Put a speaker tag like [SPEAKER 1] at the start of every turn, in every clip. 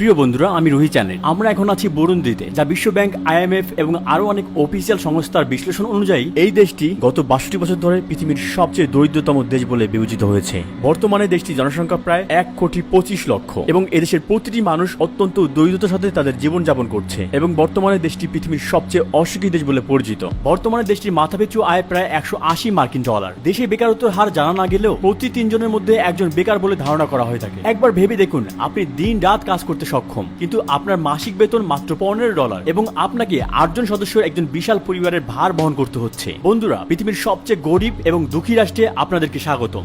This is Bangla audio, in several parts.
[SPEAKER 1] প্রিয় বন্ধুরা, আমি রুহি চ্যানেল। আমরা এখন আছি বুরুন্ডিতে, যা বিশ্ব ব্যাংক, IMF এবং আরো অনেক অফিসিয়াল সংস্থার বিশ্লেষণ অনুযায়ী এই দেশটি গত ৬২ বছর ধরে পৃথিবীর সবচেয়ে দরিদ্রতম দেশ বলে বিবেচিত হয়েছে। বর্তমানে দেশটির জনসংখ্যা প্রায় ১,২৫,০০,০০০ এবং এদেশের প্রতিটি মানুষ অত্যন্ত দরিদ্রতার সাথে তাদের জীবনযাপন করছে এবং বর্তমানে দেশটি পৃথিবীর সবচেয়ে অসুখী দেশ বলে পরিচিত। বর্তমানে দেশটির মাথাপিছু আয় প্রায় $১৮০ দেশে বেকারত্বের হার জানা না গেলেও প্রতি ৩ জনের মধ্যে একজন বেকার বলে ধারণা করা হয়ে থাকে। একবার ভেবে দেখুন, আপনি দিন রাত কাজ করতে সক্ষম, কিন্তু আপনার মাসিক বেতন মাত্র $15 এবং আপনাকে ৮ জন সদস্যের একজন বিশাল পরিবারের ভার বহন করতে হচ্ছে। বন্ধুরা, পৃথিবীর সবচেয়ে গরিব এবং দুঃখী রাষ্ট্রে আপনাদেরকে স্বাগতম।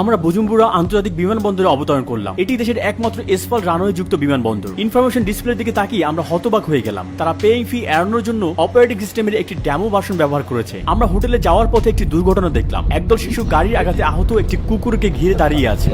[SPEAKER 1] আমরা বুজুম্বুরা আন্তর্জাতিক বিমানবন্দরে অবতরণ করলাম। এটি দেশের একমাত্র এসফল্ট রানওয়ে যুক্ত বিমানবন্দর। ইনফরমেশন ডিসপ্লের দিকে তাকিয়ে আমরা হতবাক হয়ে গেলাম। তারা পেইং ফি এড়ানোর জন্য অপারেটিং সিস্টেমের একটি ডেমো ভার্সন ব্যবহার করেছে। আমরা হোটেলে যাওয়ার পথে একটি দুর্ঘটনা দেখলাম। একদল শিশু গাড়ির আঘাতে আহত একটি কুকুরকে ঘিরে দাঁড়িয়ে আছে।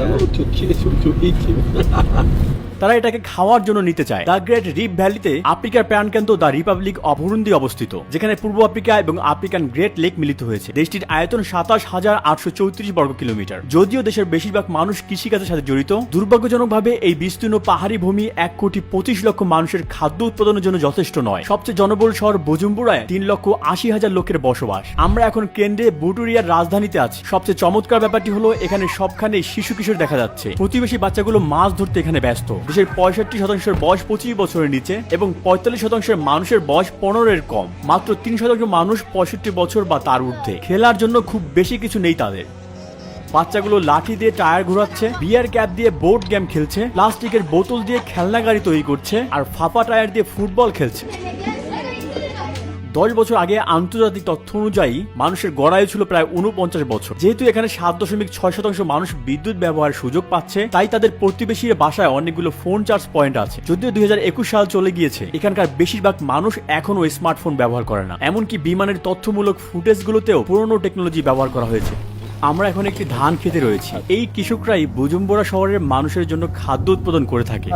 [SPEAKER 1] তারা এটাকে খাওয়ার জন্য নিতে চায়। দ্য গ্রেট রিফ ভ্যালিতে আফ্রিকার প্রাণকেন্দ্র দ্য রিপাবলিক অফ বুরুন্ডি অবস্থিত, যেখানে পূর্ব আফ্রিকা এবং আফ্রিকান গ্রেট লেক মিলিত হয়েছে। দেশটির আয়তন ২৭,৮৩৪ বর্গ কিলোমিটার। যদিও দেশের বেশিরভাগ মানুষ কৃষিকাজের সাথে জড়িত, দুর্ভাগ্যজনকভাবে এই বিস্তীর্ণ পাহাড়ি ভূমি ১,২৫,০০,০০০ মানুষের খাদ্য উৎপাদনের জন্য যথেষ্ট নয়। সবচেয়ে জনবহুল শহর বুজুম্বুরায় ৩,৮০,০০০ লোকের বসবাস। আমরা এখন কেন্দ্রে বুটুরিয়ার রাজধানীতে আছি। সবচেয়ে চমৎকার ব্যাপারটি হলো এখানে সবখানে শিশু কিশোর দেখা যাচ্ছে। প্রতিবেশী বাচ্চাগুলো মাছ ধরতে এখানে ব্যস্ত। দেশের ৬৫% বয়স ২৫ বছরের নিচে এবং ৪৫% মানুষের বয়স ১৫-এর কম। মাত্র ৩% মানুষ ৬৫ বছর বা তার ঊর্ধ্বে। খেলার জন্য খুব বেশি কিছু নেই তাদের। বাচ্চাগুলো লাঠি দিয়ে টায়ার ঘোরাচ্ছে, বিয়ার ক্যাপ দিয়ে বোর্ড গেম খেলছে, প্লাস্টিকের বোতল দিয়ে খেলনা গাড়ি তৈরি করছে আর ফাঁপা টায়ার দিয়ে ফুটবল খেলছে। ১০ বছর আগে আন্তর্জাতিক তথ্য অনুযায়ী মানুষের গড় আয়ু ছিল প্রায় ৪৯ বছর। যেহেতু এখানে ৭.৬% মানুষ বিদ্যুৎ ব্যবহারের সুযোগ পাচ্ছে, তাই তাদের প্রতিবেশীর বাসায় অনেকগুলো ফোন চার্জ পয়েন্ট আছে। যদিও ২০২১ সাল চলে গিয়েছে, এখানকার বেশিরভাগ মানুষ এখনও স্মার্টফোন ব্যবহার করে না। এমনকি বিমানের তথ্যমূলক ফুটেজগুলোতেও পুরনো টেকনোলজি ব্যবহার করা হয়েছে। আমরা এখন একটি ধান খেতে রয়েছি। এই কৃষকরাই বুজুম্বুরা শহরের মানুষের জন্য খাদ্য উৎপাদন করে থাকে।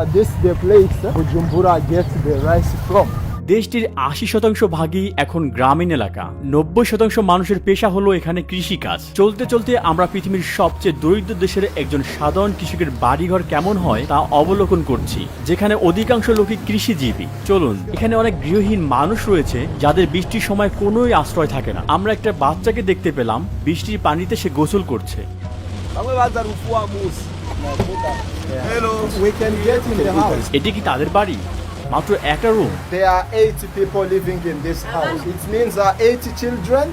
[SPEAKER 1] দেশটির ৮০% ভাগই এখন গ্রামীণ এলাকা। ৯০% মানুষের পেশা হলো এখানে কৃষিকাজ। চলতে চলতে আমরা পৃথিবীর সবচেয়ে দরিদ্র দেশের একজন সাধারণ কৃষকের বাড়িঘর কেমন হয় তা অবলোকন করছি, যেখানে অধিকাংশ লোকই কৃষিজীবী। চলুন, এখানে অনেক গৃহহীন মানুষ রয়েছে যাদের বৃষ্টির সময় কোনোই আশ্রয় থাকে না। আমরা একটা বাচ্চাকে দেখতে পেলাম, বৃষ্টির পানিতে সে গোসল করছে। এটি কি তাদের বাড়ি? মাত্র একটা room.
[SPEAKER 2] There are 8 people living in this house. It means 8 children,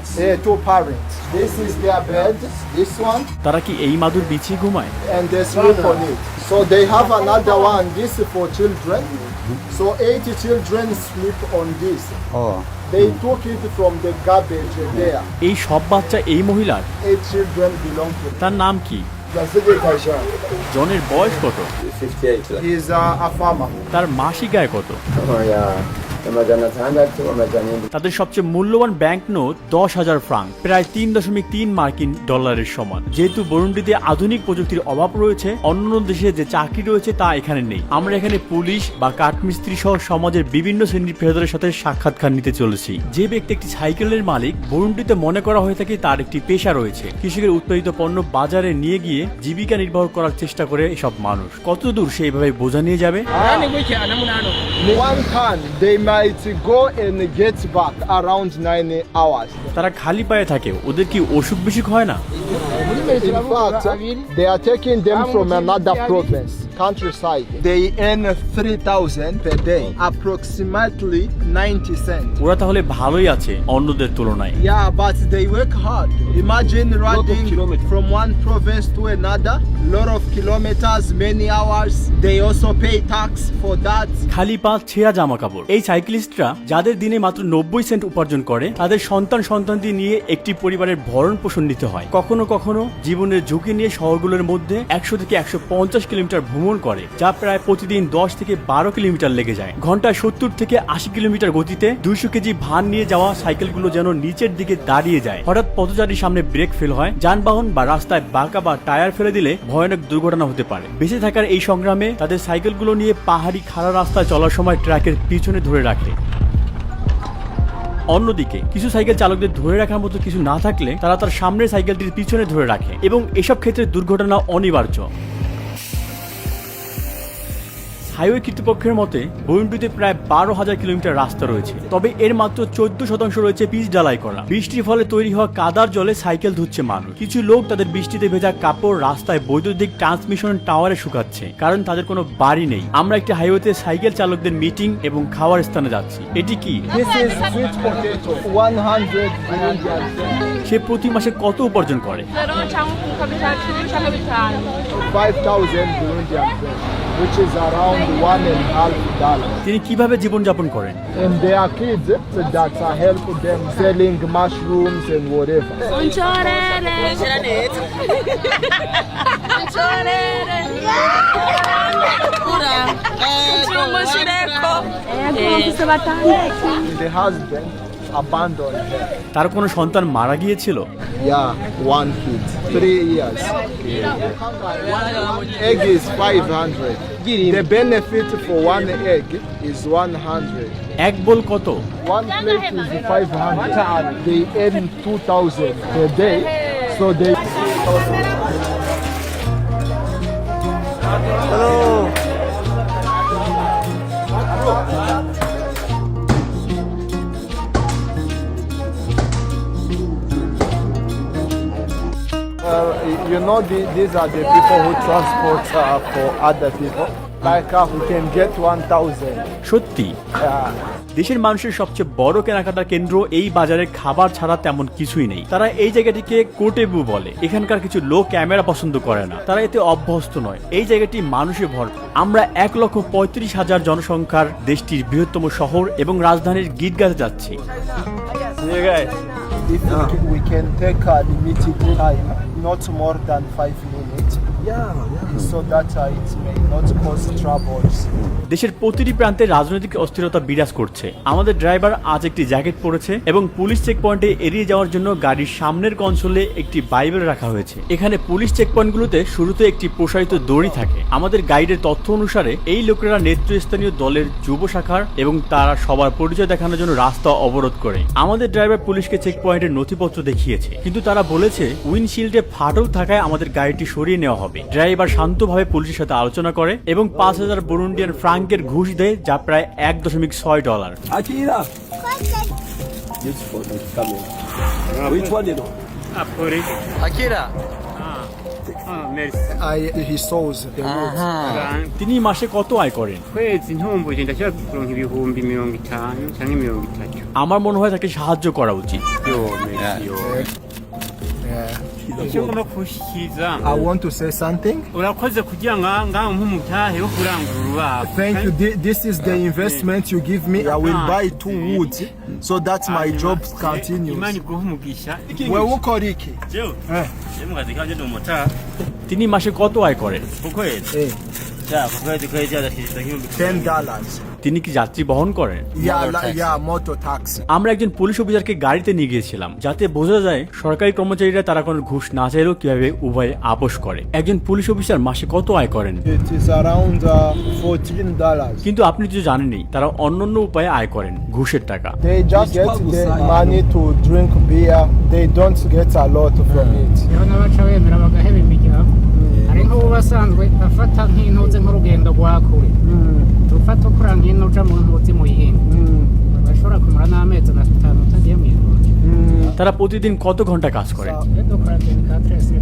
[SPEAKER 2] 2 parents. This is their bed, this one,
[SPEAKER 1] তারা কি এই মাদুর বিছিয়ে ঘুমায়?
[SPEAKER 2] and they sleep on it. So they have another one, this is for children. So 8 children sleep on this. They took it from the garbage there.
[SPEAKER 1] এই সব বাচ্চা এই মহিলার?
[SPEAKER 2] 8 children belong to them.
[SPEAKER 1] তার নাম কি? জনের বয়স কত?
[SPEAKER 2] He is a farmer.
[SPEAKER 1] তার মাসিক আয় কত? তাদের সবচেয়ে মূল্যবান ব্যাংক নোট ১০,০০০ ফ্রাঙ্ক, প্রায় ৩.৩ মার্কিন ডলারের সমান। যেহেতু বুরুন্ডিতে আধুনিক প্রযুক্তির অভাব রয়েছে, অন্য দেশে যে চাকরি রয়েছে তা এখানে নেই। আমরা এখানে পুলিশ বা কাঠমিস্ত্রি সহ সমাজের বিভিন্ন শ্রেণীর পেশাদারের সাথে সাক্ষাৎকার নিতে চলেছি। যে ব্যক্তি একটি সাইকেলের মালিক, বুরুন্ডিতে মনে করা হয়ে থাকে তার একটি পেশা রয়েছে। কৃষকের উৎপাদিত পণ্য বাজারে নিয়ে গিয়ে জীবিকা নির্বাহ করার চেষ্টা করে এসব মানুষ। কতদূর সেইভাবে বোঝা নিয়ে যাবে?
[SPEAKER 2] One ton, they might go and get back around 9 hours.
[SPEAKER 1] তারা খালি পায়ে থাকে, ওদের কি অসুখ বিসুখ হয় না?
[SPEAKER 2] In fact, they are taking them from another province, countryside. They earn 3,000 per day, approximately 90 cents.
[SPEAKER 1] ওরা তাহলে ভালোই আছে অন্যদের তুলনায়।
[SPEAKER 2] Yeah, but they work hard. Imagine riding from one province to another, lot of kilometers, many hours. They also pay tax for that.
[SPEAKER 1] খালি পা, ছেঁড়া জামা কাপড়। এই সাইক্লিস্টরা যাদের দিনে মাত্র ৯০ সেন্ট উপার্জন করে, তাদের সন্তানদের নিয়ে একটি পরিবারের ভরণ পোষণ নিতে হয়। কখনো কখনো জীবনের ঝুঁকি নিয়ে শহরগুলোর মধ্যে ১০০ থেকে ১৫০ কিলোমিটার ভ্রমণ করে, যা প্রায় প্রতিদিন ১০ থেকে ১২ কিলোমিটার লেগে যায়। ঘন্টায় ৭০ থেকে ৮০ কিলোমিটার গতিতে ২০০ কেজি ভার নিয়ে যাওয়া সাইকেলগুলো যেন নিচের দিকে দাঁড়িয়ে যায়। হঠাৎ পথচারীর সামনে ব্রেক ফেল হয়, যানবাহন বা রাস্তায় বাঁকা বা টায়ার ফেলে দিলে ভয়ানক দুর্ঘটনা হতে পারে। বেঁচে থাকার এই সংগ্রামে তাদের সাইকেলগুলো নিয়ে পাহাড়ি খাড়া রাস্তায় চলার সময় ট্রাকের পিছনে ধরে রাখে। অন্যদিকে কিছু সাইকেল চালকদের ধরে রাখার মতো কিছু না থাকলে তারা তার সামনের সাইকেলটির পিছনে ধরে রাখে এবং এসব ক্ষেত্রে দুর্ঘটনা অনিবার্য। হাইওয়ে কর্তৃপক্ষের মতে বরুন্ডিতে প্রায় 12,000 কিলোমিটার রাস্তা রয়েছে, তবে এর মাত্র 14% রয়েছে পিচ ঢালাই করা। বৃষ্টির ফলে তৈরি হওয়া কাদার জলে সাইকেল ধুচ্ছে মানুষ। কিছু লোক তাদের বৃষ্টিতে ভেজা কাপড় রাস্তায় বৈদ্যুতিক ট্রান্সমিশন টাওয়ারে শুকাচ্ছে, কারণ তাদের কোনো বাড়ি নেই। আমরা একটি হাইওয়েতে সাইকেল চালকদের মিটিং এবং খাওয়ার স্থানে যাচ্ছি। এটি কি?
[SPEAKER 2] This is sweet potato, 100 Burundian francs.
[SPEAKER 1] সে প্রতি মাসে কত উপার্জন করে?
[SPEAKER 2] 5,000 Burundian francs, which is around $1.5.
[SPEAKER 1] তিনি কিভাবে জীবনযাপন করেন?
[SPEAKER 2] And there are kids that are helping them selling mushrooms and whatever. The husband abandoned her.
[SPEAKER 1] তার কোনো সন্তান মারা গিয়েছিল?
[SPEAKER 2] Yeah, one kid, 3 years. Egg is 500. The benefit for one egg is 100.
[SPEAKER 1] এক বোল কত?
[SPEAKER 2] One plate is 500. They earn 2,000 per day, so they. You know, these are the people who transport for other people. Like we can get 1,000.
[SPEAKER 1] সত্যি দেশের মানুষের সবচেয়ে বড় কেনাকাটার কেন্দ্র এই বাজারে খাবার ছাড়া তেমন কিছুই নেই। তারা এই জায়গাটিকে কোটেবু বলে। এখানকার কিছু লোক ক্যামেরা পছন্দ করে না, তারা এতে অভ্যস্ত নয়। এই জায়গাটি মানুষে ভরপুর। আমরা 1,35,000 জনসংখ্যার দেশটির বৃহত্তম শহর এবং রাজধানীর গির্জাতে যাচ্ছি।
[SPEAKER 2] If we can take a limited time, not more than 5 minutes. So that it may not cause troubles.
[SPEAKER 1] দেশের প্রতিটি প্রান্তে রাজনৈতিক অস্থিরতা বিরাজ করছে। আমাদের ড্রাইভার আজ একটি জ্যাকেট পরেছে এবং পুলিশ চেকপয়েন্টে এড়িয়ে যাওয়ার জন্য গাড়ির সামনের কনসোলে একটি বাইবেল রাখা হয়েছে। এখানে পুলিশ চেকপয়েন্টগুলোতে শুরুতে একটি প্রসারিত দড়ি থাকে। আমাদের গাইডের তথ্য অনুসারে এই লোকেরা নেতৃস্থানীয় দলের যুব শাখার এবং তারা সবার পরিচয় দেখানোর জন্য রাস্তা অবরোধ করে। আমাদের ড্রাইভার পুলিশকে চেকপয়েন্টের নথিপত্র দেখিয়েছে, কিন্তু তারা বলেছে উইন্ডশিল্ডে ফাটল থাকায় আমাদের গাড়িটি সরিয়ে নেওয়া হবে। ড্রাইভার শান্তভাবে পুলিশের সাথে আলোচনা করে এবং 5,000 বুরুন্ডিয়ান ফ্রাঙ্কের ঘুষ দেয়, যা প্রায় $1.6।
[SPEAKER 3] Akira. This for the camera. Which one you know?
[SPEAKER 4] Akira.
[SPEAKER 2] He saws the roads.
[SPEAKER 1] তিনি মাসে কত আয় karen?
[SPEAKER 5] kwezi ntumbuye ndashaka kuronka ibihumbi 50 canke 30.
[SPEAKER 1] আমার মনে হয় তাকে সাহায্য করা উচিত।
[SPEAKER 5] Yo, merci yo. icyo ngomba kushyikiza
[SPEAKER 2] I want to say something.
[SPEAKER 5] urakoze kugira ngaho nk'umutahe wo kurangura urubaho.
[SPEAKER 2] Thank you. This is the investment you give me. I will buy 2 wood so that my job continues.
[SPEAKER 5] Imana iguhe umugisha.
[SPEAKER 2] Wewe uko riki?
[SPEAKER 5] mu kazi kanje ndi umutahe.
[SPEAKER 1] তিনি মাসে কত আয় karen?
[SPEAKER 5] Kukwezi.
[SPEAKER 2] Eh,
[SPEAKER 5] Ku kwezi adashyikiza nk'ibihumbi
[SPEAKER 2] $10.
[SPEAKER 1] তিনি কি যাত্রী বহন করেন?
[SPEAKER 2] Yeah, motor taxi.
[SPEAKER 1] আমরা একজন পুলিশ অফিসারকে গাড়িতে নিয়ে গিয়েছিলাম, যাতে বোঝা যায় সরকারি কর্মচারীরা তারা কোনো ঘুষ না চাইলেও কিভাবে উভয়ে আপোষ করে। একজন পুলিশ অফিসার মাসে কত আয় করেন?
[SPEAKER 2] It is around $14.
[SPEAKER 1] কিন্তু আপনি তো জানেনই, তারা অন্যান্য উপায়ে আয় করেন, ঘুষের টাকা।
[SPEAKER 2] They just get the money to drink beer. They don't get a lot from it.
[SPEAKER 6] rero n'abaca bemera bagaheba imiryango hari nk'ubu basanzwe afata nk'intuze nk'urugendo rwa kure tufata ukura nk'ino uja mu ntuzi mu yindi bashobora kumara n'amezi atanu utagiye mu ivuriro
[SPEAKER 1] তারা প্রতিদিন কত ঘন্টা কাজ করে?
[SPEAKER 6] dukora 24/7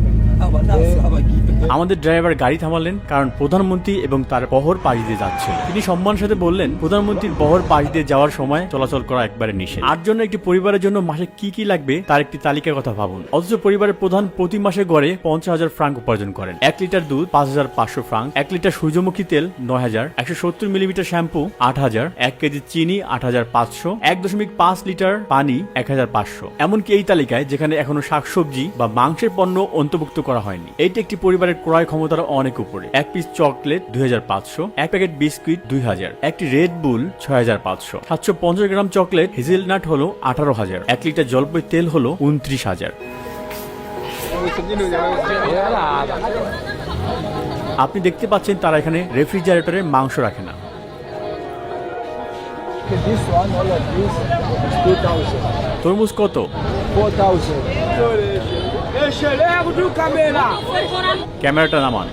[SPEAKER 1] আমাদের ড্রাইভার গাড়ি থামালেন কারণ প্রধানমন্ত্রী এবং তার বহর পাশ দিয়ে যাচ্ছিল। তিনি সম্মানের সাথে বললেন, প্রধানমন্ত্রীর বহর পাশ দিয়ে যাওয়ার সময় চলাচল করা একবারে নিষেধ। আর জন্য একটি পরিবারের জন্য মাসে কি কি লাগবে তার একটি তালিকার কথা ভাবুন। অথচ পরিবারের প্রধান প্রতি মাসে গড়ে 50,000 ফ্রাঙ্ক উপার্জন করেন। 1 লিটার দুধ 5,500 ফ্রাঙ্ক, 1 লিটার সূর্যমুখী তেল 9,000, 170 মিলিমিটার শ্যাম্পু 8,000, 1 কেজি চিনি 8,500, 1.5 লিটার পানি 1,500। এমনকি এই তালিকায় যেখানে এখনো শাকসবজি বা মাংসের পণ্য অন্তর্ভুক্ত করা হয়নি। এটি একটি পরিবারের ক্রয় ক্ষমতার অনেক উপরে। 1 পিস চকলেট 2,500, 1 প্যাকেট বিস্কুট 2,000, একটি রেড বুল 6,500, 750 গ্রাম চকলেট হেজেলনাট হলো 18,000, 1 লিটার জলপাই তেল হলো 29,000। আপনি দেখতে পাচ্ছেন তারা এখানে রেফ্রিজারেটরে মাংস রাখে না।
[SPEAKER 2] This one, all of this, is 2,000.
[SPEAKER 1] তরমুজ কত?
[SPEAKER 2] 4,000.
[SPEAKER 1] ক্যামেরাটা নামান।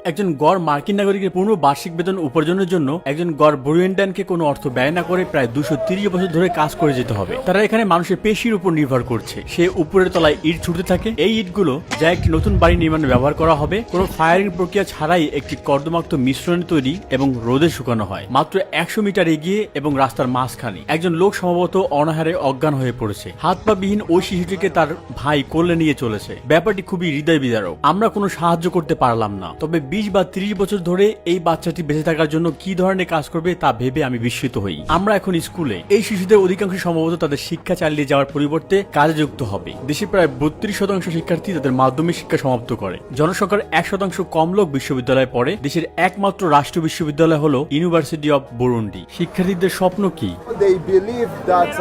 [SPEAKER 1] একজন গড় মার্কিন নাগরিকের পূর্ণ বার্ষিক বেতন উপার্জনের জন্য একজন গড় বুরুন্ডিয়ানকে কোনো অর্থ ব্যয় না করে প্রায় 230 বছর ধরে কাজ করে যেতে হবে। তারা এখানে মানুষের পেশির উপর নির্ভর করছে। সে উপরের তলায় ইট ছুটতে থাকে। এই ইটগুলো যা একটি নতুন বাড়ি নির্মাণে ব্যবহার করা হবে, কোনো ফায়ারিং প্রক্রিয়া ছাড়াই একটি কর্দমাক্ত মিশ্রণে তৈরি এবং রোদে শুকানো হয়। মাত্র 100 মিটার এগিয়ে এবং রাস্তার মাঝখানে একজন লোক সম্ভবত অনাহারে অজ্ঞান হয়ে পড়েছে। হাত পা বিহীন ওই শিশুটিকে তার ভাই কোলে নিয়ে চলেছে। ব্যাপারটি খুবই হৃদয় বিদারক। আমরা কোনো সাহায্য করতে পারলাম না, তবে 20 বা 30 বছর ধরে এই বাচ্চাটি বেঁচে থাকার জন্য কি ধরনের কাজ করবে তা ভেবে আমি বিস্মিত হই। আমরা এখন স্কুলে। এই শিশুদের অধিকাংশ সম্ভবত তাদের শিক্ষা চালিয়ে যাওয়ার পরিবর্তে কাজে যুক্ত হবে। দেশে প্রায় 32% শিক্ষার্থী তাদের মাধ্যমিক শিক্ষা সমাপ্ত করে। জনসংখ্যার 1% কম লোক বিশ্ববিদ্যালয়ে পড়ে। দেশের একমাত্র রাষ্ট্রীয় বিশ্ববিদ্যালয় হলো ইউনিভার্সিটি অফ বুরুন্ডি। শিক্ষার্থীদের স্বপ্ন কি?
[SPEAKER 2] They believe that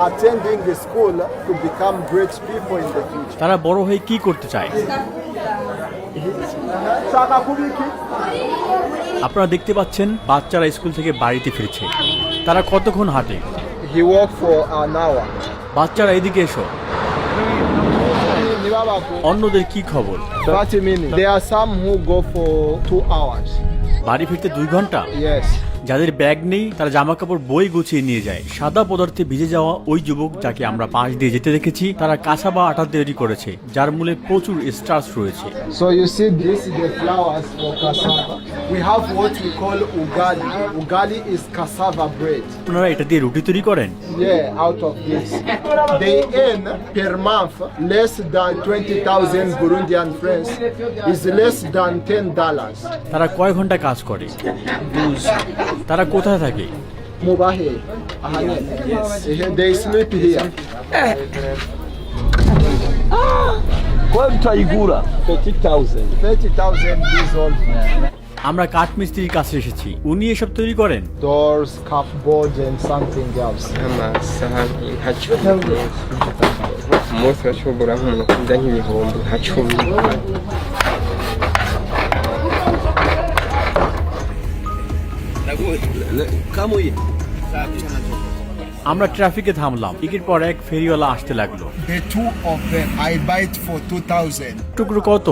[SPEAKER 2] attending the school to become great people in the future.
[SPEAKER 1] তারা বড় হয়ে কি করতে চায়? আপনারা দেখতে পাচ্ছেন বাচ্চারা স্কুল থেকে বাড়িতে ফিরছে। তারা কতক্ষণ হাঁটে?
[SPEAKER 2] He walked for an hour.
[SPEAKER 1] বাচ্চারা এদিকে এসো। অন্যদের কি খবর?
[SPEAKER 2] 30 minutes. There are some who go for 2 hours.
[SPEAKER 1] বাড়ি ফিরতে 2 ঘন্টা?
[SPEAKER 2] Yes.
[SPEAKER 1] যাদের ব্যাগ নেই তারা জামা কাপড় বই গুছিয়ে নিয়ে যায়। সাদা পদার্থে ভিজে যাওয়া ওই যুবক যাকে আমরা পাশ দিয়ে যেতে দেখেছি, তারা কাঁচা বা আটা তৈরি করেছে যার মূলে প্রচুর স্টার্চ রয়েছে।
[SPEAKER 2] So you see this is the flowers for cassava. We have what we call ugali. Ugali is cassava bread.
[SPEAKER 1] আপনারা এটা দিয়ে রুটি তৈরি করেন?
[SPEAKER 2] Yeah, out of this. They earn per month less than 20,000 Burundian francs. Is less than $10.
[SPEAKER 1] তারা কয় ঘন্টা কাজ করে? তারা কোথায় থাকে?
[SPEAKER 2] Mubahe. Yes. They sleep here.
[SPEAKER 7] Quanto aigura? 30,000.
[SPEAKER 2] 30,000 years old.
[SPEAKER 1] আমরা কাঠমিস্ত্রির কাছে এসেছি। উনি এসব তৈরি করেন?
[SPEAKER 2] Doors, cupboards, and something else.
[SPEAKER 5] amasahani nka cumi umunsi bashobora nk'umuntu kurya nk'ibihumbi nka 10.
[SPEAKER 1] আমরা ট্রাফিকে থামলাম। একের পর এক ফেরিওয়ালা আসতে লাগলো।
[SPEAKER 2] The two of them, I buy it for 2,000.
[SPEAKER 1] টুকরো কত?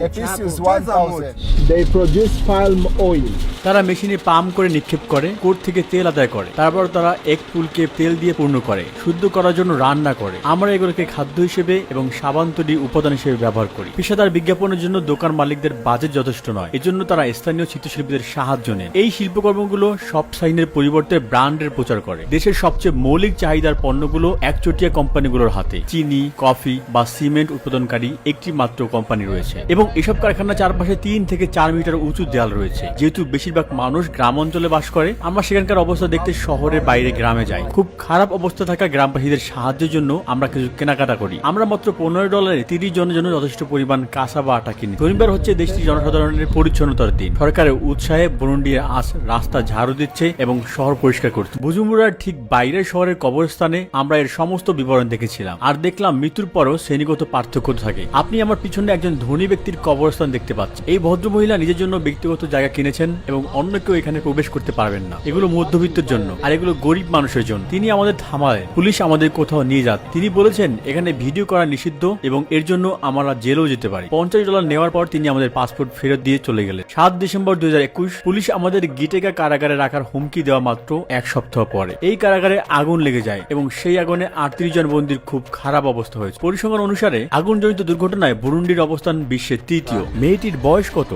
[SPEAKER 2] A piece is 1,000. They produce palm oil.
[SPEAKER 1] তারা মেশিনে পাম্প করে নিক্ষেপ করে, কোট থেকে তেল আদায় করে, তারপর তারা এক পুলকে তেল দিয়ে পূর্ণ করে, শুদ্ধ করার জন্য রান্না করে। আমরা এগুলোকে খাদ্য হিসেবে এবং সাবান তৈরি উপাদান হিসেবে ব্যবহার করি। পেশাদার বিজ্ঞাপনের জন্য দোকান মালিকদের বাজেট যথেষ্ট নয়, এজন্য তারা স্থানীয় চিত্রশিল্পীদের সাহায্য নেন। এই শিল্পকর্মগুলো সফট সাইনের পরিবর্তে ব্র্যান্ডের প্রচার করে। দেশের সবচেয়ে মৌলিক চাহিদার পণ্যগুলো একচটিয়া কোম্পানিগুলোর হাতে। চিনি, কফি বা সিমেন্ট উৎপাদনকারী একটি মাত্র কোম্পানি রয়েছে এবং এসব কারখানার চারপাশে 3 থেকে 4 মিটার উঁচু দেয়াল রয়েছে। যেহেতু বেশিরভাগ মানুষ গ্রাম অঞ্চলে বাস করে, আমরা সেখানকার অবস্থা দেখতে শহরের বাইরে গ্রামে যাই। খুব খারাপ অবস্থা থাকা গ্রামবাসীদের সাহায্যের জন্য আমরা কিছু কেনাকাটা করি। আমরা মাত্র $15 30 জনের জন্য যথেষ্ট পরিমাণ কাঁচা বা আটা কিনি। শনিবার হচ্ছে দেশটির জনসাধারণের পরিচ্ছন্নতার দিন। সরকারের উৎসাহে বুরুন্ডি আজ রাস্তা ঝাড়ু দিচ্ছে এবং শহর পরিষ্কার করছে। বুজুম্বুরার ঠিক বাইরের শহরের কবরস্থানে আমরা এর সমস্ত বিবরণ দেখেছিলাম আর দেখলাম মৃত্যুর পরও শ্রেণীগত পার্থক্য থাকে। আপনি আমার পিছনে একজন ধনী ব্যক্তির কবরস্থান দেখতে পাচ্ছেন। এই ভদ্রমহিলা নিজের জন্য ব্যক্তিগত জায়গা কিনেছেন এবং অন্য কেউ এখানে প্রবেশ করতে পারবেন না। এগুলো মধ্যবিত্তের জন্য আর এগুলো গরিব মানুষের জন্য। তিনি আমাদের থামালেন। পুলিশ আমাদের কোথাও নিয়ে যান। তিনি বলেছেন এখানে ভিডিও করা নিষিদ্ধ এবং এর জন্য আমরা জেলেও যেতে পারি। $50 নেওয়ার পর তিনি আমাদের পাসপোর্ট ফেরত দিয়ে চলে গেলেন। 7 ডিসেম্বর 2021 পুলিশ আমাদের গিটেগা কারাগারে রাখার হুমকি দেওয়া মাত্র 1 সপ্তাহ পরে এই কারাগারে আগুন লেগে যায় এবং সেই আগুনে 38 জন বন্দীর খুব খারাপ অবস্থা হয়েছে। পরিসংখ্যান অনুসারে আগুনজনিত দুর্ঘটনায় বুরুন্ডির অবস্থান বিশ্বের 3য়। মেয়েটির বয়স কত?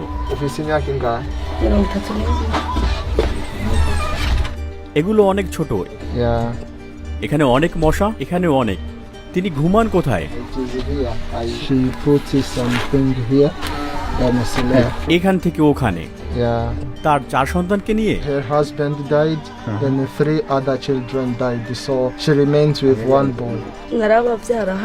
[SPEAKER 1] এগুলো অনেক ছোট। এখানে অনেক মশা, এখানে অনেক। তিনি ঘুমান কোথায়?
[SPEAKER 2] She puts something here.
[SPEAKER 1] এখান থেকে ওখানে। তার 4 সন্তানকে নিয়ে।
[SPEAKER 2] Her husband died, then 3 other children died, so she remains with 1 boy.
[SPEAKER 8] narababyara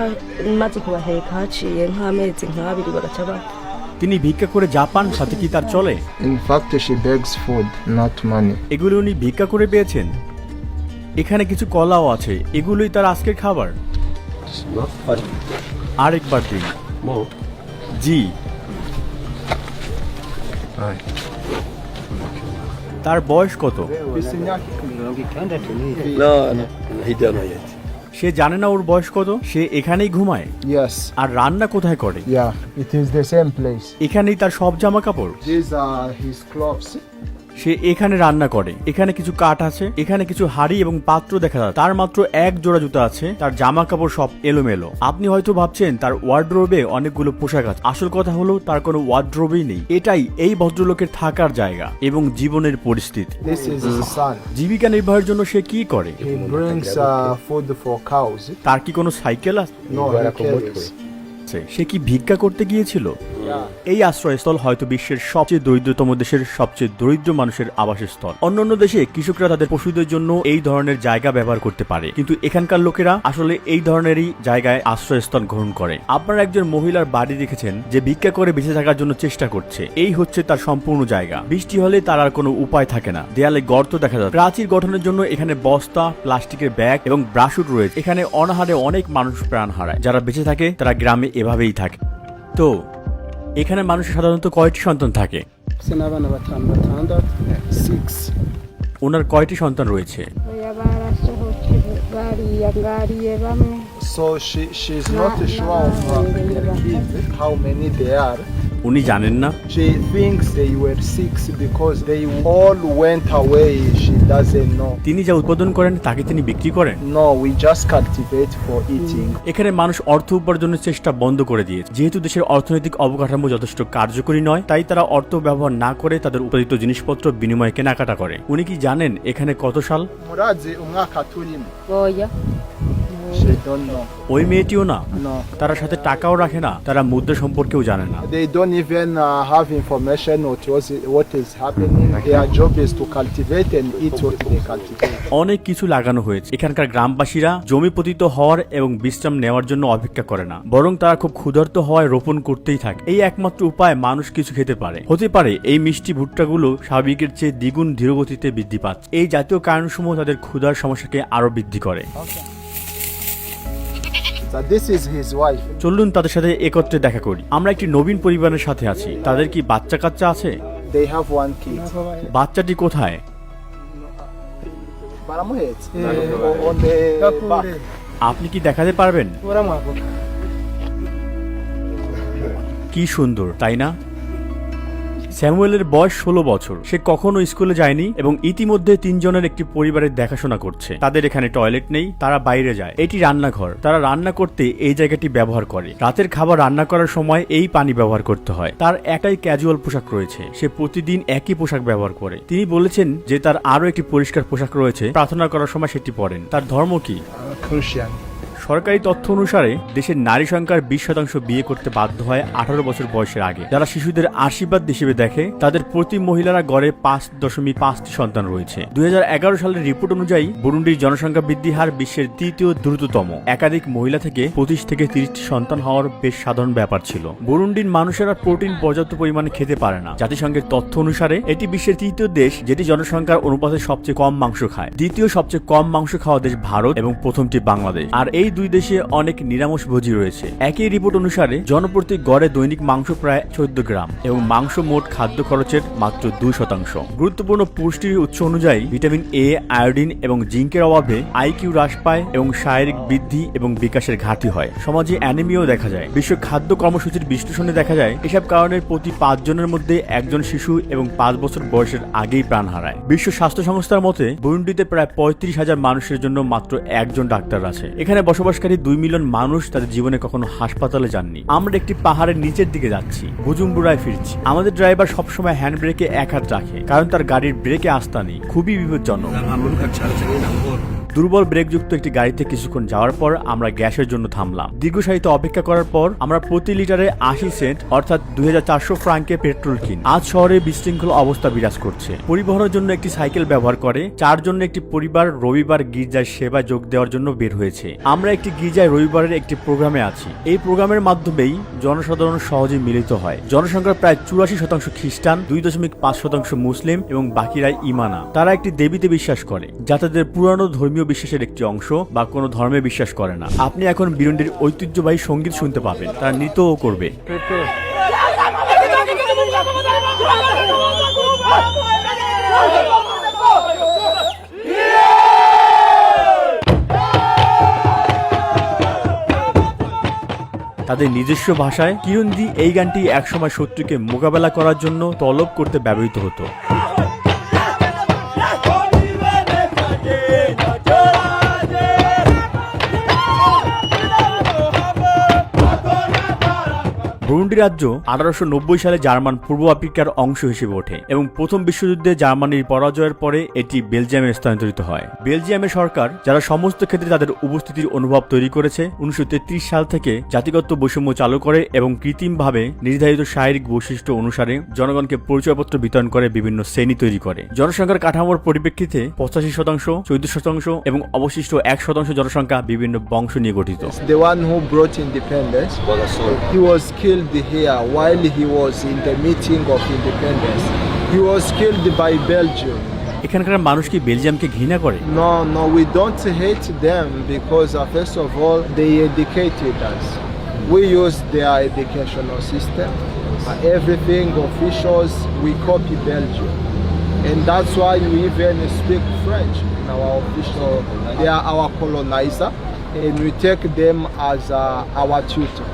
[SPEAKER 8] maze kubaheka haciye nk'amezi nk'abiri bagaca bapfa.
[SPEAKER 1] তিনি ভিক্ষা করে জাপান, সাথে কি তার চলে?
[SPEAKER 2] In fact, she begs food, not money.
[SPEAKER 1] এগুলো উনি ভিক্ষা করে পেয়েছেন। এখানে কিছু কলাও আছে, এগুলোই তার আজকের খাবার। আরেকবার দিন। জি। তার বয়স কত?
[SPEAKER 7] No, hirya no yeti.
[SPEAKER 1] সে জানে না ওর বয়স কত, সে এখানেই ঘুমায়।
[SPEAKER 2] Yes.
[SPEAKER 1] আর রান্না কোথায় করে?
[SPEAKER 2] Yeah, it is the same place.
[SPEAKER 1] এখানেই তার সব জামা কাপড়।
[SPEAKER 2] These are his clothes.
[SPEAKER 1] সে এখানে রান্না করে। এখানে কিছু কাঠ আছে, এখানে কিছু হাড়ি এবং পাত্র দেখা যাচ্ছে। তার মাত্র এক জোড়া জুতা আছে, তার জামা কাপড় সব এলোমেলো। আপনি হয়তো ভাবছেন তার ওয়ার্ডরোবে অনেকগুলো পোশাক আছে। আসল কথা হলো তার কোনো ওয়ার্ডরোবেই নেই। এটাই এই ভদ্রলোকের থাকার জায়গা এবং জীবনের পরিস্থিতি।
[SPEAKER 2] This is his son.
[SPEAKER 1] জীবিকা নির্বাহের জন্য সে কি করে?
[SPEAKER 2] He brings food for cows.
[SPEAKER 1] তার কি কোনো সাইকেল আছে?
[SPEAKER 2] No, he carries.
[SPEAKER 1] সে কি ভিক্ষা করতে গিয়েছিল? এই আশ্রয়স্থল হয়তো বিশ্বের সবচেয়ে দরিদ্রতম দেশের সবচেয়ে দরিদ্র মানুষের আবাসস্থল। অন্যান্য দেশে কৃষকরা তাদের পশুদের জন্য এই ধরনের জায়গা ব্যবহার করতে পারে, কিন্তু এখানকার লোকেরা আসলে এই ধরনেরই জায়গায় আশ্রয়স্থল গ্রহণ করে। আপনারা একজন মহিলার বাড়ি দেখেছেন যে ভিক্ষা করে বেঁচে থাকার জন্য চেষ্টা করছে। এই হচ্ছে তার সম্পূর্ণ জায়গা। বৃষ্টি হলে তার আর কোনো উপায় থাকে না। দেয়ালে গর্ত দেখা যায়। প্রাচীর গঠনের জন্য এখানে বস্তা, প্লাস্টিকের ব্যাগ এবং ব্রাশুট রয়েছে। এখানে অনাহারে অনেক মানুষ প্রাণ হারায়। যারা বেঁচে থাকে তারা গ্রামে এভাবেই থাকে। তো এখানে মানুষের সাধারণত কয়টি সন্তান থাকে?
[SPEAKER 6] sinabana batandatu
[SPEAKER 2] 6.
[SPEAKER 1] ওনার কয়টি সন্তান রয়েছে?
[SPEAKER 3] oya barasohoke bariyangariye bamwe
[SPEAKER 2] So she's not sure of her kids, how many they are.
[SPEAKER 1] উনি জানেন না।
[SPEAKER 2] She thinks they were 6 because they all went away. She doesn't know.
[SPEAKER 1] তিনি যা উৎপাদন করেন তাকে তিনি বিক্রি করেন?
[SPEAKER 2] No, we just cultivate for eating.
[SPEAKER 1] এখানে মানুষ অর্থ উপার্জনের চেষ্টা বন্ধ করে দিয়েছে। যেহেতু দেশের অর্থনৈতিক অবকাঠামো যথেষ্ট কার্যকরী নয়, তাই তারা অর্থ ব্যবহার না করে তাদের উৎপাদিত জিনিসপত্র বিনিময়ে কেনাকাটা করে। উনি কি জানেন এখানে কত সাল?
[SPEAKER 2] Murazi umwaka turimo.
[SPEAKER 3] oya
[SPEAKER 2] She don't know.
[SPEAKER 1] ওই মেয়েটিও না।
[SPEAKER 2] No.
[SPEAKER 1] তারা সাথে টাকাও রাখে না, তারা মুদ্রা সম্পর্কেও জানে না।
[SPEAKER 2] They don't even have information what is happening. Their job is to cultivate and eat what they cultivate.
[SPEAKER 1] অনেক কিছু লাগানো হয়েছে। এখানকার গ্রামবাসীরা জমি পতিত হওয়ার এবং বিশ্রাম নেওয়ার জন্য অপেক্ষা করে না, বরং তারা খুব ক্ষুধার্ত হওয়ায় রোপণ করতেই থাকে। এই একমাত্র উপায় মানুষ কিছু খেতে পারে। হতে পারে এই মিষ্টি ভুট্টাগুলো স্বাভাবিকের চেয়ে দ্বিগুণ ধীরগতিতে বৃদ্ধি পাচ্ছে। এই জাতীয় কারণসমূহ তাদের ক্ষুধার সমস্যাকে আরো বৃদ্ধি করে।
[SPEAKER 2] So this is his wife.
[SPEAKER 1] চলুন তাদের সাথে একত্রে দেখা করি। আমরা একটি নবীন পরিবারের সাথে আছি। তাদের কি বাচ্চা কাচ্চা আছে?
[SPEAKER 2] They have one kid.
[SPEAKER 1] বাচ্চাটি কোথায়?
[SPEAKER 2] Baramuhetse. On the back.
[SPEAKER 1] আপনি কি দেখাতে পারবেন? কি সুন্দর, তাই না? স্যামুয়েলের বয়স 16 বছর। সে কখনো স্কুলে যায়নি এবং ইতিমধ্যে 3 জনের একটি পরিবারের দেখাশোনা করছে। তাদের এখানে টয়লেট নেই, তারা বাইরে যায়। এটি রান্নাঘর। তারা রান্না করতে এই জায়গাটি ব্যবহার করে। রাতের খাবার রান্না করার সময় এই পানি ব্যবহার করতে হয়। তার একটাই ক্যাজুয়াল পোশাক রয়েছে। সে প্রতিদিন একই পোশাক ব্যবহার করে। তিনি বলেছেন যে তার আরো একটি পরিষ্কার পোশাক রয়েছে। প্রার্থনা করার সময় সেটি পরেন। তার ধর্ম কি?
[SPEAKER 2] Christian.
[SPEAKER 1] সরকারি তথ্য অনুসারে দেশের নারী সংখ্যার 20% বিয়ে করতে বাধ্য হয় 18 বছর বয়সের আগে। যারা শিশুদের আশীর্বাদ হিসেবে দেখে, তাদের প্রতি মহিলারা গড়ে 5.5টি সন্তান রয়েছে। 2011 সালের রিপোর্ট অনুযায়ী বুরুন্ডির জনসংখ্যা বৃদ্ধি হার বিশ্বের তৃতীয় দ্রুততম। একাধিক মহিলা থেকে 25 থেকে 30টি সন্তান হওয়ার বেশ সাধারণ ব্যাপার ছিল। বুরুন্ডির মানুষেরা প্রোটিন পর্যাপ্ত পরিমাণে খেতে পারে না। জাতিসংঘের তথ্য অনুসারে এটি বিশ্বের তৃতীয় দেশ যেটি জনসংখ্যার অনুপাতে সবচেয়ে কম মাংস খায়। দ্বিতীয় সবচেয়ে কম মাংস খাওয়া দেশ ভারত এবং প্রথমটি বাংলাদেশ। আর এই দুই দেশে অনেক নিরামিষভোজী রয়েছে। একই রিপোর্ট অনুসারে জনপ্রতি গড়ে দৈনিক মাংস প্রায় 14 গ্রাম এবং মাংস মোট খাদ্য খরচের মাত্র 2%। গুরুত্বপূর্ণ পুষ্টির উৎস অনুযায়ী ভিটামিন এ, আয়োডিন এবং জিঙ্কের অভাবে আইকিউ হ্রাস পায় এবং শারীরিক বৃদ্ধি এবং বিকাশের ঘাটতি হয়। সমাজে অ্যানিমিয়াও দেখা যায়। বিশ্ব খাদ্য কর্মসূচির বিশ্লেষণে দেখা যায় এসব কারণের প্রতি 5 জনের মধ্যে একজন শিশু এবং 5 বছর বয়সের আগেই প্রাণ হারায়। বিশ্ব স্বাস্থ্য সংস্থার মতে বুরুন্ডিতে প্রায় 35,000 মানুষের জন্য মাত্র একজন ডাক্তার আছে। এখানে বসবাসকারী 2 মিলিয়ন মানুষ তাদের জীবনে কখনো হাসপাতালে যাননি। আমরা একটি পাহাড়ের নিচের দিকে যাচ্ছি, বুজুম্বুরায় ফিরছি। আমাদের ড্রাইভার সবসময় হ্যান্ড ব্রেকে এক হাত রাখে, কারণ তার গাড়ির ব্রেকে আস্থা নেই। খুবই বিপজ্জনক। দুর্বল ব্রেকযুক্ত একটি গাড়িতে কিছুক্ষণ যাওয়ার পর আমরা গ্যাসের জন্য থামলাম। দীর্ঘ সারিতে অপেক্ষা করার পর আমরা প্রতি লিটারে 80 সেন্ট অর্থাৎ 2400 ফ্রাঙ্কে পেট্রোল কিনি। আজ শহরে বিশৃঙ্খল অবস্থা বিরাজ করছে। পরিবহনের জন্য একটি সাইকেল ব্যবহার করে 4 জনের একটি পরিবার রবিবার গির্জায় সেবা যোগ দেওয়ার জন্য বের হয়েছে। আমরা একটি গির্জায় রবিবারের একটি প্রোগ্রামে আছি। এই প্রোগ্রামের মাধ্যমেই জনসাধারণ সহজে মিলিত হয়। জনসংখ্যার প্রায় 84% খ্রিস্টান, 2.5% মুসলিম এবং বাকিরাই ইমানা। তারা একটি দেবীতে বিশ্বাস করে যা তাদের পুরানো ধর্মীয় বিশ্বাসের একটি অংশ বা কোনো ধর্মে বিশ্বাস করে না। আপনি এখন বুরুন্ডির ঐতিহ্যবাহী সঙ্গীত শুনতে পাবেন। তারা নৃত্যও করবে। তাদের নিজস্ব ভাষায় কিরুন্দি এই গানটি একসময় শত্রুকে মোকাবেলা করার জন্য তলব করতে ব্যবহৃত হতো। বুরুন্ডি রাজ্য 1890 সালে জার্মান পূর্ব আফ্রিকার অংশ হিসেবে ওঠে এবং প্রথম বিশ্বযুদ্ধে জার্মানির পরাজয়ের পরে এটি বেলজিয়ামে স্থানান্তরিত হয়। বেলজিয়ামের সরকার যারা সমস্ত ক্ষেত্রে তাদের উপস্থিতির অনুভব তৈরি করেছে 1933 সাল থেকে জাতিগত বৈষম্য চালু করে এবং কৃত্রিমভাবে নির্ধারিত শারীরিক বৈশিষ্ট্য অনুসারে জনগণকে পরিচয়পত্র বিতরণ করে বিভিন্ন শ্রেণী তৈরি করে। জনসংখ্যার কাঠামোর পরিপ্রেক্ষিতে 85%, 14% এবং অবশিষ্ট 1% জনসংখ্যা বিভিন্ন বংশ নিয়ে গঠিত।
[SPEAKER 2] The one who brought independence, he was killed here while he was in the meeting of independence. He was killed by Belgium.
[SPEAKER 1] এখানকার মানুষ কি বেলজিয়ামকে ঘৃণা করে?
[SPEAKER 2] No, we don't hate them because first of all, they educated us. We use their educational system. Everything officials, we copy Belgium. And that's why we even speak French in our official, they are our colonizer, and we take them as our tutor.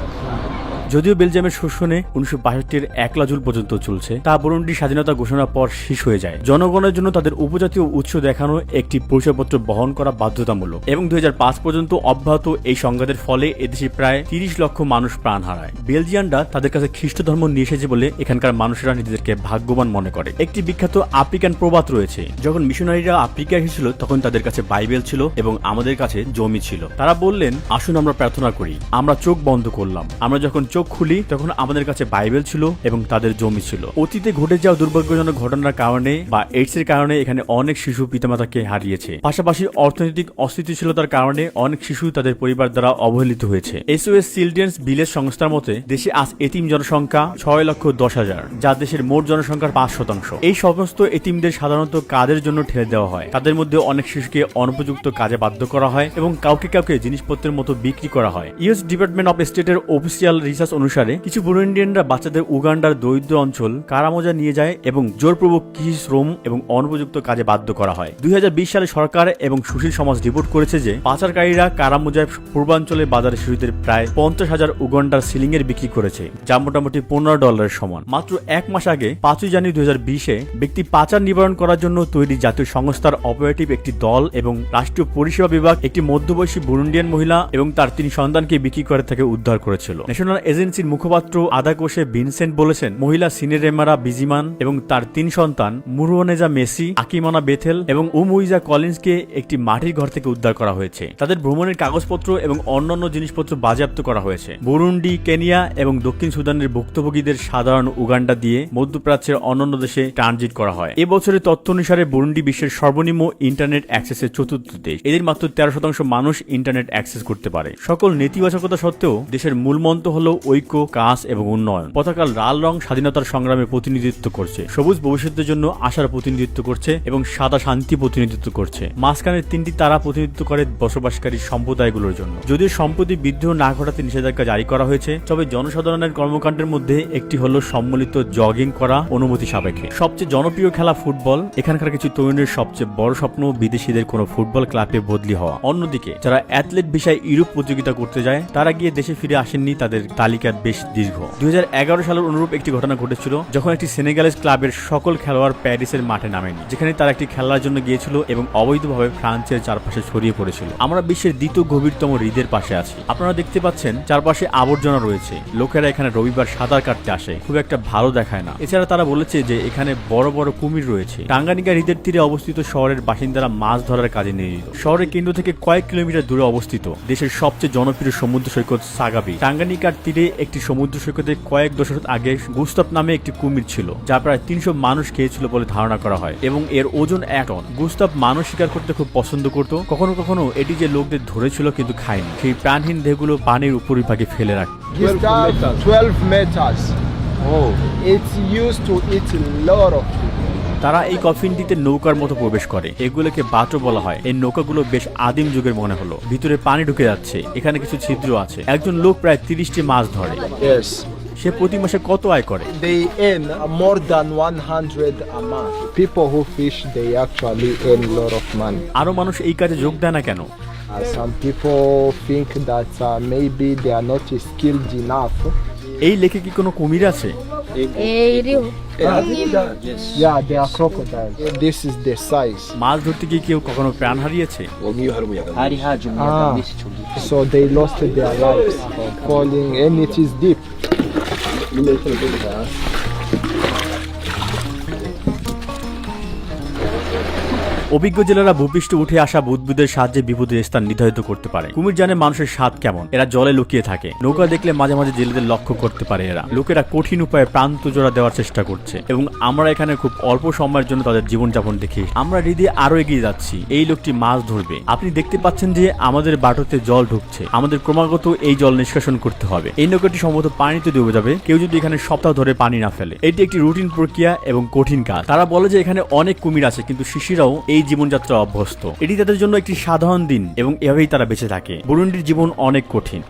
[SPEAKER 1] যদিও বেলজিয়ামের শোষণে 1962-এর 1 জুন পর্যন্ত চলছে, তা বুরুন্ডির স্বাধীনতা ঘোষণার পর শেষ হয়ে যায়। জনগণের জন্য তাদের উপজাতীয় উৎস দেখানো একটি পরিচয়পত্র বহন করা বাধ্যতামূলক এবং 2005 পর্যন্ত অব্যাহত এই সংঘাতের ফলে এদেশে প্রায় 30 লক্ষ মানুষ প্রাণ হারায়। বেলজিয়ানরা তাদের কাছে খ্রিস্ট ধর্ম নিয়ে এসেছে বলে এখানকার মানুষেরা নিজেদেরকে ভাগ্যবান মনে করে। একটি বিখ্যাত আফ্রিকান প্রবাদ রয়েছে, যখন মিশনারিরা আফ্রিকা এসেছিল তখন তাদের কাছে বাইবেল ছিল এবং আমাদের কাছে জমি ছিল। তারা বললেন, আসুন আমরা প্রার্থনা করি। আমরা চোখ বন্ধ করলাম। আমরা যখন চোখ খুলি তখন আমাদের কাছে বাইবেল ছিল এবং তাদের জমি ছিল। অতীতে ঘটে যাওয়া দুর্ভাগ্যজনক ঘটনার কারণে বা এইডস এর কারণে এখানে অনেক শিশু পিতামাতাকে হারিয়েছে। পাশাপাশি অর্থনৈতিক অস্থিতিশীলতার কারণে অনেক শিশু তাদের পরিবার দ্বারা অবহেলিত হয়েছে। SOS চিলড্রেন্স ভিলেজ সংস্থার মতে দেশে আজ এতিম জনসংখ্যা 6,10,000, যা দেশের মোট জনসংখ্যার 5%। এই সমস্ত এতিমদের সাধারণত কাজের জন্য ঠেলে দেওয়া হয়। তাদের মধ্যে অনেক শিশুকে অনুপযুক্ত কাজে বাধ্য করা হয় এবং কাউকে জিনিসপত্রের মতো বিক্রি করা হয়। ইউএস ডিপার্টমেন্ট অফ স্টেটের অফিসিয়াল রিসার্চ অনুসারে কিছু বুরুন্ডিয়ানরা বাচ্চাদের উগান্ডার দরিদ্র অঞ্চল কারামোজা নিয়ে যায় এবং জোরপূর্বক কৃষি শ্রম এবং অনুপযুক্ত কাজে বাধ্য করা হয়। 2020 সালে সরকার এবং সুশীল সমাজ রিপোর্ট করেছে যে পাচারকারীরা কারামোজায় পূর্বাঞ্চলের বাজারে শিশুদের প্রায় 50,000 উগান্ডার সিলিং এর বিক্রি করেছে, যা মোটামুটি $15 সমান। মাত্র 1 মাস আগে 5 জানুয়ারি 2020-এ ব্যক্তি পাচার নিবারণ করার জন্য তৈরি জাতীয় সংস্থার অপারেটিভ একটি দল এবং রাষ্ট্রীয় পরিষেবা বিভাগ একটি মধ্যবয়সী বুরুন্ডিয়ান মহিলা এবং তার 3 সন্তানকে বিক্রি করে তাকে উদ্ধার করেছিল। ন্যাশনাল এজেন্সির মুখপাত্র আদাকোশে ভিনসেন্ট বলেছেন, মহিলা সিনেরেমারা বিজিমান এবং তার 3 সন্তান মুরুয়ানেজা মেসি, আকিমানা বেথেল এবং উমুইজা কলিন্সকে একটি মাটির ঘর থেকে উদ্ধার করা হয়েছে। তাদের ভ্রমণের কাগজপত্র এবং অন্যান্য জিনিসপত্র বাজেয়াপ্ত করা হয়েছে। বুরুন্ডি, কেনিয়া এবং দক্ষিণ সুদানের ভুক্তভোগীদের সাধারণ উগান্ডা দিয়ে মধ্যপ্রাচ্যের অন্যান্য দেশে ট্রানজিট করা হয়। এবছরের তথ্য অনুসারে বুরুন্ডি বিশ্বের সর্বনিম্ন ইন্টারনেট অ্যাক্সেসের 4র্থ দেশ। এদের মাত্র 13% মানুষ ইন্টারনেট অ্যাক্সেস করতে পারে। সকল নেতিবাচকতা সত্ত্বেও দেশের মূল মন্ত্র হল ঐক্য, কাজ এবং উন্নয়ন। পতাকার লাল রং স্বাধীনতার সংগ্রামে প্রতিনিধিত্ব করছে, সবুজ ভবিষ্যতের জন্য আশার প্রতিনিধিত্ব করছে এবং সাদা শান্তি প্রতিনিধিত্ব করছে। মাঝখানের 3টি তারা প্রতিনিধিত্ব করে বসবাসকারী সম্প্রদায়গুলোর জন্য। যদিও সম্প্রতি বিদ্রোহ না ঘটাতে নিষেধাজ্ঞা জারি করা হয়েছে, তবে জনসাধারণের কর্মকাণ্ডের মধ্যে একটি হলো সম্মিলিত জগিং করা অনুমতি সাপেক্ষে। সবচেয়ে জনপ্রিয় খেলা ফুটবল। এখানকার কিছু তরুণের সবচেয়ে বড় স্বপ্ন বিদেশিদের কোনো ফুটবল ক্লাবে বদলি হওয়া। অন্যদিকে যারা অ্যাথলেট ভিসায় ইউরোপ প্রতিযোগিতা করতে যায় তারা গিয়ে দেশে ফিরে আসেননি, তাদের তালিকা বেশ দীর্ঘ। 2011 সালের অনুরূপ একটি ঘটনা ঘটেছিল যখন একটি সেনেগালিজ ক্লাবের সকল খেলোয়াড় প্যারিসের মাঠে নামেনি, যেখানে তারা একটি খেলার জন্য গিয়েছিল এবং অবৈধভাবে ফ্রান্সের চারপাশে ছড়িয়ে পড়েছিল। আমরা বিশ্বের দ্বিতীয় গভীরতম হ্রদের পাশে আছি। আপনারা দেখতে পাচ্ছেন চারপাশে আবর্জনা রয়েছে। লোকেরা এখানে রবিবার সাঁতার কাটতে আসে, খুব একটা ভালো দেখায় না। এছাড়া তারা বলেছে যে এখানে বড় বড় কুমির রয়েছে। টাঙ্গানিকা হ্রদের তীরে অবস্থিত শহরের বাসিন্দারা মাছ ধরার কাজে নিয়োজিত। শহরের কেন্দ্র থেকে কয়েক কিলোমিটার দূরে অবস্থিত দেশের সবচেয়ে জনপ্রিয় সমুদ্র সৈকত সাগাবি। টাঙ্গানিকার তীরে একটি সমুদ্র সৈকতে কয়েক দশক আগে গুস্তাভ নামে একটি কুমির ছিল, যা প্রায় 300 মানুষ খেয়েছিল বলে ধারণা করা হয় এবং এর ওজন 1 টন। গুস্তাভ মানুষ শিকার করতে খুব পছন্দ করত। কখনো কখনো এটি যে লোকদের ধরেছিল কিন্তু খায়নি, সেই প্রাণহীন দেহগুলো পানির উপরিভাগে ফেলে রাখে।
[SPEAKER 2] 12 meters. Oh, it's used to eat a lot of people.
[SPEAKER 1] তারা এই কফিনটিতে নৌকার মতো প্রবেশ করে। এগুলোকে বাটো বলা হয়। এই নৌকাগুলো বেশ আদিম যুগের মনে হলো। ভিতরে পানি ঢুকে যাচ্ছে, এখানে কিছু ছিদ্র আছে। একজন লোক প্রায় 30টি মাছ ধরে।
[SPEAKER 2] Yes.
[SPEAKER 1] সে প্রতি মাসে কত আয় করে?
[SPEAKER 2] They earn more than 100 a month. People who fish, they actually earn a lot of money.
[SPEAKER 1] আরো মানুষ এই কাজে যোগ দেয় না কেন?
[SPEAKER 2] Some people think that maybe they are not skilled enough.
[SPEAKER 1] এই লেকে কি কোনো কুমির আছে?
[SPEAKER 2] Yeah, they are crocodiles. This is the size.
[SPEAKER 1] মাছ ধরতে গিয়ে কেউ কখনো প্রাণ হারিয়েছে?
[SPEAKER 2] So they lost their lives falling, and it is deep.
[SPEAKER 1] অভিজ্ঞ জেলেরা ভূপৃষ্ঠ উঠে আসা বুদবুদের সাহায্যে বিপদের স্থান নির্ধারিত করতে পারে। কুমির জানে মানুষের স্বাদ কেমন, এরা জলে লুকিয়ে থাকে। নৌকা দেখলে মাঝে মাঝে জেলেদের লক্ষ্য করতে পারে এরা। লোকেরা কঠিন উপায়ে প্রান্ত জোড়া দেওয়ার চেষ্টা করছে এবং আমরা এখানে খুব অল্প সময়ের জন্য তাদের জীবনযাপন দেখি। আমরা হৃদয়ে আরো এগিয়ে যাচ্ছি। এই লোকটি মাছ ধরবে। আপনি দেখতে পাচ্ছেন যে আমাদের বাটুতে জল ঢুকছে। আমাদের ক্রমাগত এই জল নিষ্কাশন করতে হবে। এই নৌকাটি সম্ভবত পানিতে ডুবে যাবে কেউ যদি এখানে সপ্তাহ ধরে পানি না ফেলে। এটি একটি রুটিন প্রক্রিয়া এবং কঠিন কাজ। তারা বলে যে এখানে অনেক কুমির আছে, কিন্তু শিশিরাও এই জীবনযাত্রা অভ্যস্ত। এটি তাদের জন্য একটি সাধারণ দিন এবং এভাবেই তারা বেঁচে থাকে। বুরুন্ডির জীবন অনেক কঠিন।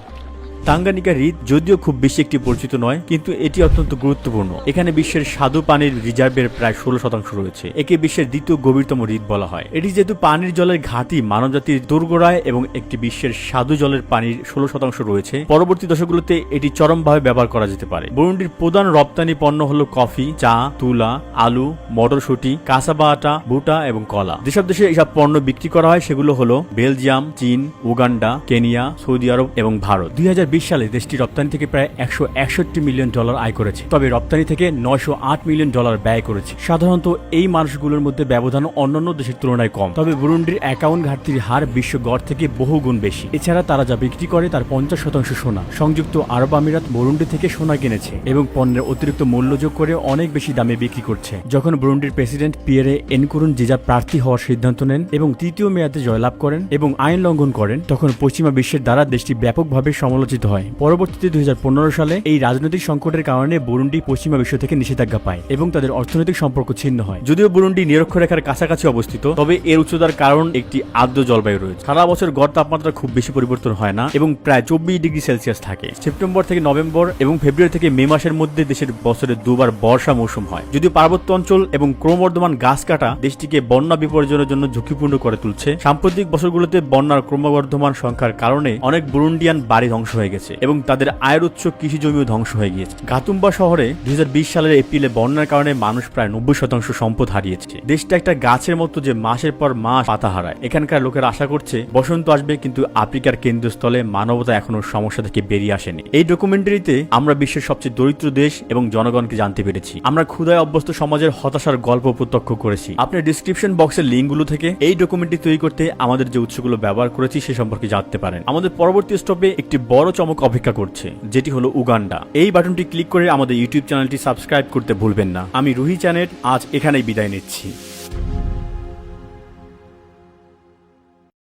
[SPEAKER 1] তাঙ্গানিকা হ্রদ যদিও খুব বেশি একটি পরিচিত নয়, কিন্তু এটি অত্যন্ত গুরুত্বপূর্ণ। এখানে বিশ্বের স্বাদু পানির রিজার্ভের প্রায় 16% রয়েছে। একে বিশ্বের দ্বিতীয় গভীরতম হ্রদ বলা হয়। এটি যেহেতু পানির জলের ঘাটতি মানবজাতির দোরগোড়ায় এবং একটি বিশ্বের স্বাদু জলের পানির 16% রয়েছে, পরবর্তী দশকগুলোতে এটি চরমভাবে ব্যবহার করা যেতে পারে। বুরুন্ডির প্রধান রপ্তানি পণ্য হলো কফি, চা, তুলা, আলু, মটরশুঁটি, কাসাবা আটা, ভুট্টা এবং কলা। যেসব দেশে এসব পণ্য বিক্রি করা হয় সেগুলো হলো বেলজিয়াম, চীন, উগান্ডা, কেনিয়া, সৌদি আরব এবং ভারত। 2020 সালে দেশটি রপ্তানি থেকে প্রায় $161 মিলিয়ন আয় করেছে, তবে রপ্তানি থেকে $908 মিলিয়ন ব্যয় করেছে। সাধারণত এই মানুষগুলোর মধ্যে ব্যবধান অন্যান্য দেশের তুলনায় কম, তবে বুরুন্ডির অ্যাকাউন্ট ঘাটতির হার বিশ্ব গড় থেকে বহু গুণ বেশি। এছাড়া তারা যা বিক্রি করে তার 50% সোনা। সংযুক্ত আরব আমিরাত বুরুন্ডি থেকে সোনা কিনেছে এবং পণ্যের অতিরিক্ত মূল্য যোগ করে অনেক বেশি দামে বিক্রি করছে। যখন বুরুন্ডির প্রেসিডেন্ট পিয়েরে এনকুরুনজিজা প্রার্থী হওয়ার সিদ্ধান্ত নেন এবং তৃতীয় মেয়াদে জয়লাভ করেন এবং আইন লঙ্ঘন করেন, তখন পশ্চিমা বিশ্বের দ্বারা দেশটি ব্যাপকভাবে সমালোচিত হয়। পরবর্তীতে 2015 সালে এই রাজনৈতিক সংকটের কারণে বুরুন্ডি পশ্চিমা বিশ্ব থেকে নিষেধাজ্ঞা পায় এবং তাদের অর্থনৈতিক সম্পর্ক ছিন্ন হয়। যদিও বুরুন্ডি নিরক্ষরেখার কাছাকাছি অবস্থিত, তবে এর উচ্চতার কারণ একটি আর্দ্র জলবায়ু রয়েছে। সারা বছর গড় তাপমাত্রা খুব বেশি পরিবর্তন হয় না এবং প্রায় 24 ডিগ্রি সেলসিয়াস থাকে। সেপ্টেম্বর থেকে নভেম্বর এবং ফেব্রুয়ারি থেকে মে মাসের মধ্যে দেশের বছরে দুবার বর্ষা মৌসুম হয়। যদিও পার্বত্য অঞ্চল এবং ক্রমবর্ধমান গাছ কাটা দেশটিকে বন্যা বিপর্যয়ের জন্য ঝুঁকিপূর্ণ করে তুলছে। সাম্প্রতিক বছরগুলোতে বন্যার ক্রমবর্ধমান সংখ্যার কারণে অনেক বুরুন্ডিয়ান বাড়ি ধ্বংস হয়ে গেছে এবং তাদের আয়ের উৎস কৃষি জমিও ধ্বংস হয়ে গিয়েছে। গাতুম্বা শহরে 2020 সালের এপ্রিলে বন্যার কারণে মানুষ প্রায় 90% সম্পদ হারিয়েছে। দেশটা একটা গাছের মতো যে মাসের পর মাস পাতা হারায়। এখানকার লোকেরা আশা করছে বসন্ত আসবে, কিন্তু আফ্রিকার কেন্দ্রস্থলে মানবতা এখনো সমস্যা থেকে বেরিয়ে আসেনি। এই ডকুমেন্টারিতে আমরা বিশ্বের সবচেয়ে দরিদ্র দেশ এবং জনগণকে জানতে পেরেছি। আমরা ক্ষুধায় অভ্যস্ত সমাজের হতাশার গল্প প্রত্যক্ষ করেছি। আপনি ডিসক্রিপশন বক্সের লিঙ্কগুলো থেকে এই ডকুমেন্টারি তৈরি করতে আমাদের যে উৎসগুলো ব্যবহার করেছি সে সম্পর্কে জানতে পারেন। আমাদের পরবর্তী স্টপে একটি বড় চমক অপেক্ষা করছে, যেটি হলো উগান্ডা। এই বাটনটি ক্লিক করে আমাদের ইউটিউব চ্যানেলটি সাবস্ক্রাইব করতে ভুলবেন না। আমি রুহি চ্যানেল আজ এখানেই বিদায় নিচ্ছি।